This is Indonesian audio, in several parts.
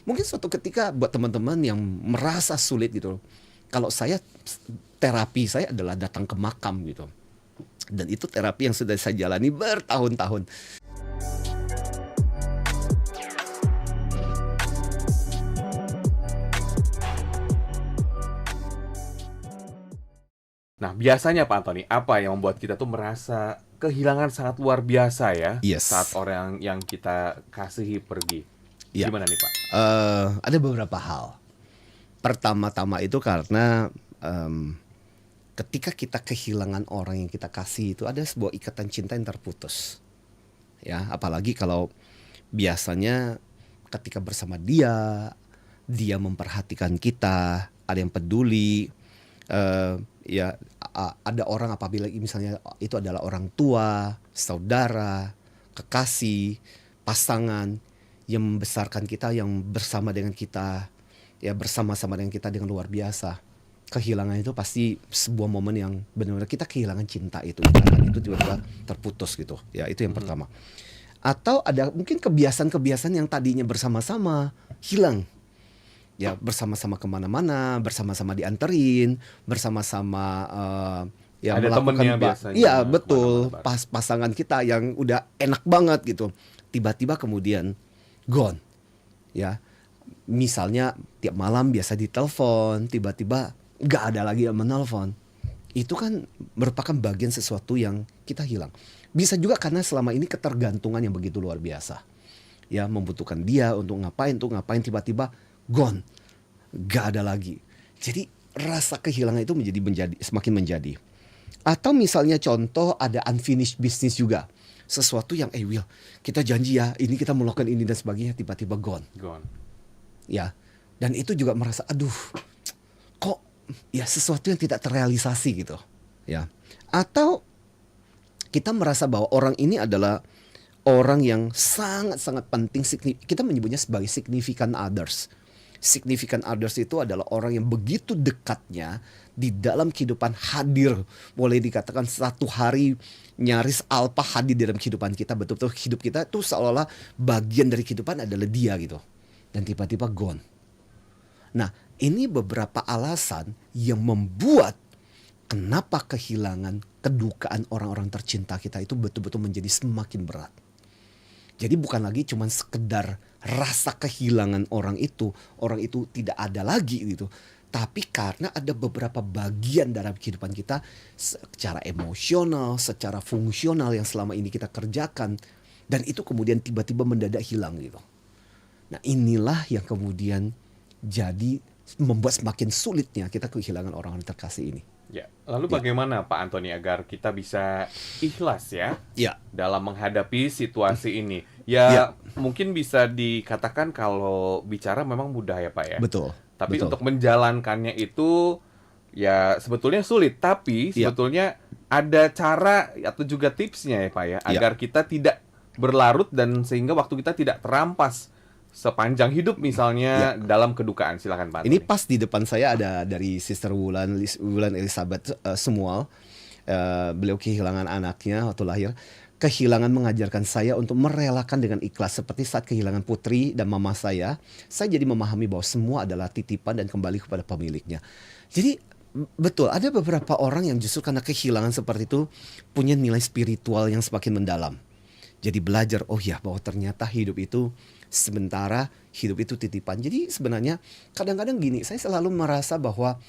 Mungkin suatu ketika buat teman-teman yang merasa sulit gitu, kalau saya, terapi saya adalah datang ke makam gitu. Dan itu terapi yang sudah saya jalani bertahun-tahun. Nah, biasanya Pak Antoni, apa yang membuat kita tuh merasa kehilangan sangat luar biasa ya saat Yes, orang yang kita kasihi pergi? ya. Gimana nih Pak? Ada beberapa hal. Pertama-tama itu karena ketika kita kehilangan orang yang kita kasih itu ada sebuah ikatan cinta yang terputus. Ya, apalagi kalau biasanya ketika bersama dia, dia memperhatikan kita, ada yang peduli. Ya, ada orang apabila misalnya itu adalah orang tua, saudara, kekasih, pasangan yang membesarkan kita, yang bersama dengan kita, ya bersama-sama dengan kita dengan luar biasa. Kehilangan itu pasti sebuah momen yang benar-benar kita kehilangan cinta itu, ikatan itu tiba-tiba terputus gitu. Ya, itu yang Mhm. pertama. Atau ada mungkin kebiasaan-kebiasaan yang tadinya bersama-sama hilang. Ya bersama-sama kemana-mana, bersama-sama dianterin, bersama-sama ya Ada melakukan temennya biasanya iya kemana-mana betul, bareng. pasangan kita yang udah enak banget gitu. Tiba-tiba kemudian gone ya. Misalnya tiap malam biasa ditelepon, tiba-tiba nggak ada lagi yang menelpon. Itu kan merupakan bagian sesuatu yang kita hilang. Bisa juga karena selama ini ketergantungan yang begitu luar biasa. Ya membutuhkan dia untuk ngapain tiba-tiba gone, gak ada lagi. Jadi rasa kehilangan itu menjadi semakin menjadi. Atau misalnya contoh ada unfinished business juga, sesuatu yang Will, kita janji ya ini kita melakukan ini dan sebagainya, tiba-tiba gone Gone. ya. Dan itu juga merasa aduh, kok ya sesuatu yang tidak terrealisasi gitu ya. Atau kita merasa bahwa orang ini adalah orang yang sangat-sangat penting, kita menyebutnya sebagai significant others. Significant others itu adalah orang yang begitu dekatnya di dalam kehidupan, hadir, boleh dikatakan satu hari nyaris alpa hadir dalam kehidupan kita, betul-betul hidup kita tuh seolah-olah bagian dari kehidupan adalah dia gitu. Dan tiba-tiba gone. Nah, ini beberapa alasan yang membuat kenapa kehilangan, kedukaan orang-orang tercinta kita itu betul-betul menjadi semakin berat. Jadi bukan lagi cuma sekedar rasa kehilangan orang itu tidak ada lagi gitu. Tapi karena ada beberapa bagian dalam kehidupan kita secara emosional, secara fungsional yang selama ini kita kerjakan, dan itu kemudian tiba-tiba mendadak hilang gitu. Nah, inilah yang kemudian jadi membuat semakin sulitnya kita kehilangan orang-orang terkasih ini. Ya, lalu Ya, bagaimana Pak Antoni agar kita bisa ikhlas ya ya, dalam menghadapi situasi ini? ya, Ya, mungkin bisa dikatakan kalau bicara memang mudah ya Pak ya. betul, Tapi betul. untuk menjalankannya itu ya sebetulnya sulit, tapi Ya, sebetulnya ada cara atau juga tipsnya ya Pak ya, ya. agar kita tidak berlarut dan sehingga waktu kita tidak terampas sepanjang hidup Ya, misalnya dalam kedukaan. Silakan Pak ini Antoni. pas di depan saya ada dari Sister Wulan Elizabeth Semual. Beliau kehilangan anaknya waktu lahir. Kehilangan mengajarkan saya untuk merelakan dengan ikhlas. Seperti saat kehilangan putri dan mama saya jadi memahami bahwa semua adalah titipan dan kembali kepada pemiliknya. Jadi betul, ada beberapa orang yang justru karena kehilangan seperti itu punya nilai spiritual yang semakin mendalam. Jadi belajar, oh ya, bahwa ternyata hidup itu sementara, hidup itu titipan. Jadi sebenarnya kadang-kadang gini, saya selalu merasa bahwa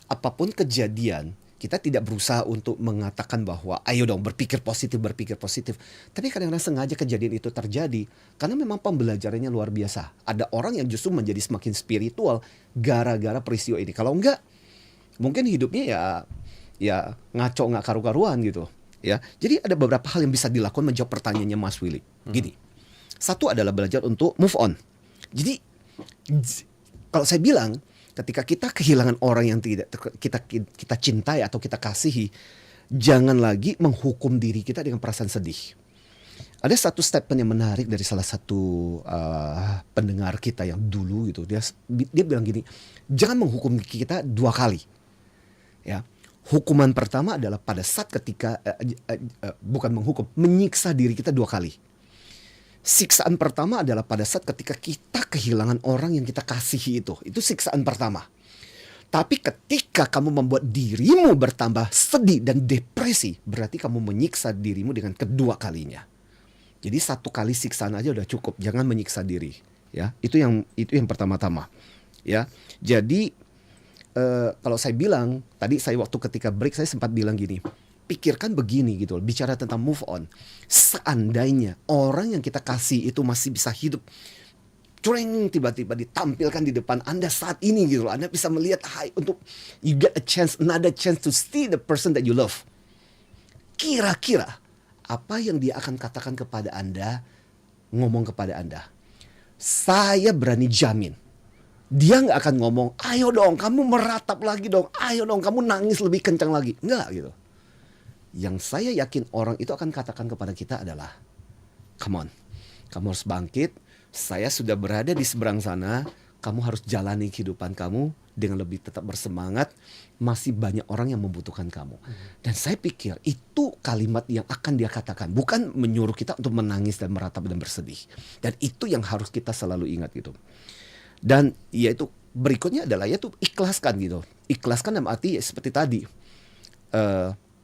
apapun kejadian, kita tidak berusaha untuk mengatakan bahwa ayo dong berpikir positif, berpikir positif. Tapi kadang-kadang sengaja kejadian itu terjadi karena memang pembelajarannya luar biasa. Ada orang yang justru menjadi semakin spiritual gara-gara peristiwa ini. Kalau enggak, mungkin hidupnya ya ngaco, nggak karu-karuan gitu. Ya, jadi ada beberapa hal yang bisa dilakukan menjawab pertanyaannya Mas Willy. Gini, satu adalah belajar untuk move on. Jadi kalau saya bilang, ketika kita kehilangan orang yang tidak kita cintai atau kita kasihi, jangan lagi menghukum diri kita dengan perasaan sedih. Ada satu statement yang menarik dari salah satu pendengar kita yang dulu gitu. Dia bilang gini, jangan menghukum kita dua kali. Ya, hukuman pertama adalah pada saat ketika bukan menghukum, menyiksa diri kita dua kali. Siksaan pertama adalah pada saat ketika kita kehilangan orang yang kita kasihi itu. Itu siksaan pertama. Tapi ketika kamu membuat dirimu bertambah sedih dan depresi, berarti kamu menyiksa dirimu dengan kedua kalinya. Jadi satu kali siksaan aja udah cukup, jangan menyiksa diri. Ya, itu yang pertama-tama. Ya, jadi kalau saya bilang tadi, saya waktu ketika break saya sempat bilang gini, pikirkan begini gitu, bicara tentang move on. Seandainya orang yang kita kasih itu masih bisa hidup, cureng, tiba-tiba ditampilkan di depan Anda saat ini gitu, Anda bisa melihat untuk you get a chance, another chance to see the person that you love. Kira-kira apa yang dia akan katakan kepada Anda, ngomong kepada Anda? Saya berani jamin, dia nggak akan ngomong, ayo dong kamu meratap lagi dong, ayo dong kamu nangis lebih kencang lagi. Nggak gitu. Yang saya yakin orang itu akan katakan kepada kita adalah, come on, kamu harus bangkit, saya sudah berada di seberang sana, kamu harus jalani kehidupan kamu dengan lebih tetap bersemangat, masih banyak orang yang membutuhkan kamu. Dan saya pikir itu kalimat yang akan dia katakan, bukan menyuruh kita untuk menangis dan meratap dan bersedih. Dan itu yang harus kita selalu ingat gitu. Dan yaitu berikutnya adalah yaitu ikhlaskan gitu. Ikhlaskan dalam arti seperti tadi,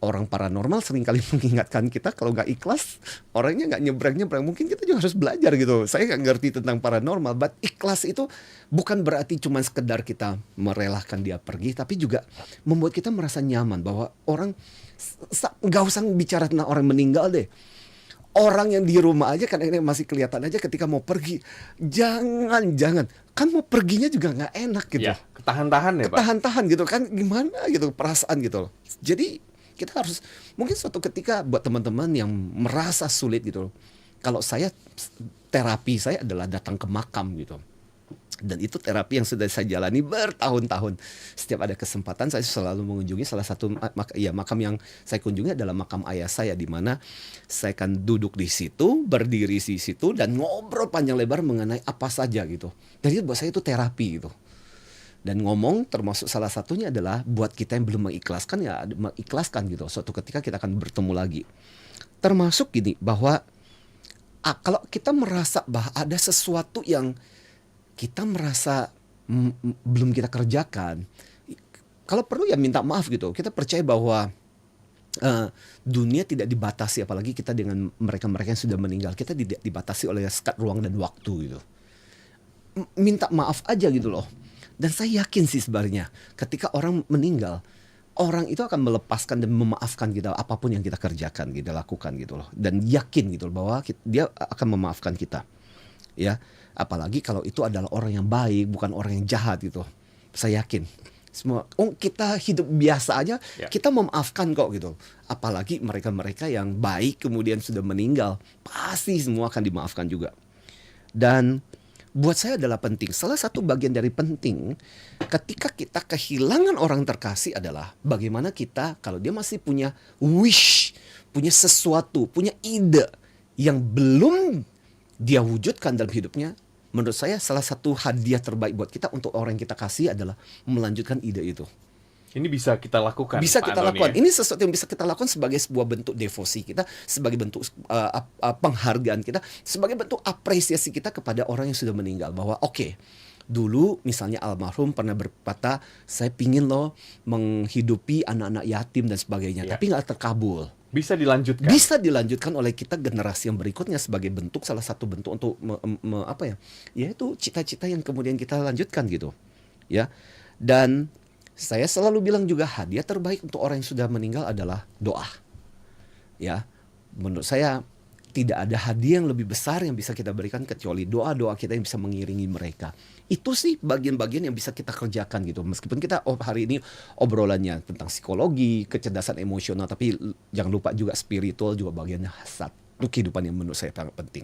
orang paranormal seringkali mengingatkan kita kalau nggak ikhlas, orangnya nggak nyebrang-nyebrang. Mungkin kita juga harus belajar gitu. Saya nggak ngerti tentang paranormal, but ikhlas itu bukan berarti cuma sekedar kita merelakan dia pergi, tapi juga membuat kita merasa nyaman bahwa orang, nggak usah bicara tentang orang meninggal deh. Orang yang di rumah aja kan ini masih kelihatan aja ketika mau pergi. Jangan. Kan mau perginya juga nggak enak gitu. Ya, ketahan-tahan ya Pak. Ketahan-tahan gitu kan, gimana gitu perasaan gitu loh. Jadi kita harus, mungkin suatu ketika buat teman-teman yang merasa sulit gitu, kalau saya, terapi saya adalah datang ke makam gitu. Dan itu terapi yang sudah saya jalani bertahun-tahun. Setiap ada kesempatan saya selalu mengunjungi salah satu makam yang saya kunjungi adalah makam ayah saya, di mana saya akan duduk di situ, berdiri di situ dan ngobrol panjang lebar mengenai apa saja gitu. Jadi buat saya itu terapi gitu. Dan ngomong termasuk salah satunya adalah buat kita yang belum mengikhlaskan, ya mengikhlaskan gitu. Suatu ketika kita akan bertemu lagi. Termasuk gini, bahwa kalau kita merasa bahwa ada sesuatu yang kita merasa belum kita kerjakan, kalau perlu ya minta maaf gitu. Kita percaya bahwa dunia tidak dibatasi, apalagi kita dengan mereka-mereka yang sudah meninggal, kita tidak dibatasi oleh sekat ruang dan waktu gitu. Minta maaf aja gitu loh. Dan saya yakin sih sebenarnya ketika orang meninggal, orang itu akan melepaskan dan memaafkan kita apapun yang kita kerjakan, kita lakukan gitu loh. Dan yakin gitu loh bahwa dia akan memaafkan kita. Ya, apalagi kalau itu adalah orang yang baik, bukan orang yang jahat gitu. Saya yakin semua kita hidup biasa aja, kita memaafkan kok gitu. Apalagi mereka-mereka yang baik kemudian sudah meninggal, pasti semua akan dimaafkan juga. Dan buat saya adalah penting. Salah satu bagian dari penting ketika kita kehilangan orang terkasih adalah bagaimana kita, kalau dia masih punya wish, punya sesuatu, punya ide yang belum dia wujudkan dalam hidupnya. Menurut saya salah satu hadiah terbaik buat kita untuk orang yang kita kasih adalah melanjutkan ide itu. Ini bisa kita lakukan. Bisa Pak kita Antoni, lakukan. ya? Ini sesuatu yang bisa kita lakukan sebagai sebuah bentuk devosi kita, sebagai bentuk penghargaan kita, sebagai bentuk apresiasi kita kepada orang yang sudah meninggal. Bahwa oke, dulu misalnya almarhum pernah berkata, saya pingin loh menghidupi anak-anak yatim dan sebagainya, tapi nggak terkabul. Bisa dilanjutkan. Bisa dilanjutkan oleh kita generasi yang berikutnya sebagai bentuk, salah satu bentuk untuk yaitu cita-cita yang kemudian kita lanjutkan gitu. Ya. Dan saya selalu bilang juga hadiah terbaik untuk orang yang sudah meninggal adalah doa. Ya, menurut saya tidak ada hadiah yang lebih besar yang bisa kita berikan kecuali doa-doa kita yang bisa mengiringi mereka. Itu sih bagian-bagian yang bisa kita kerjakan gitu. Meskipun kita hari ini obrolannya tentang psikologi, kecerdasan emosional, tapi jangan lupa juga spiritual juga bagiannya satu kehidupan yang menurut saya sangat penting.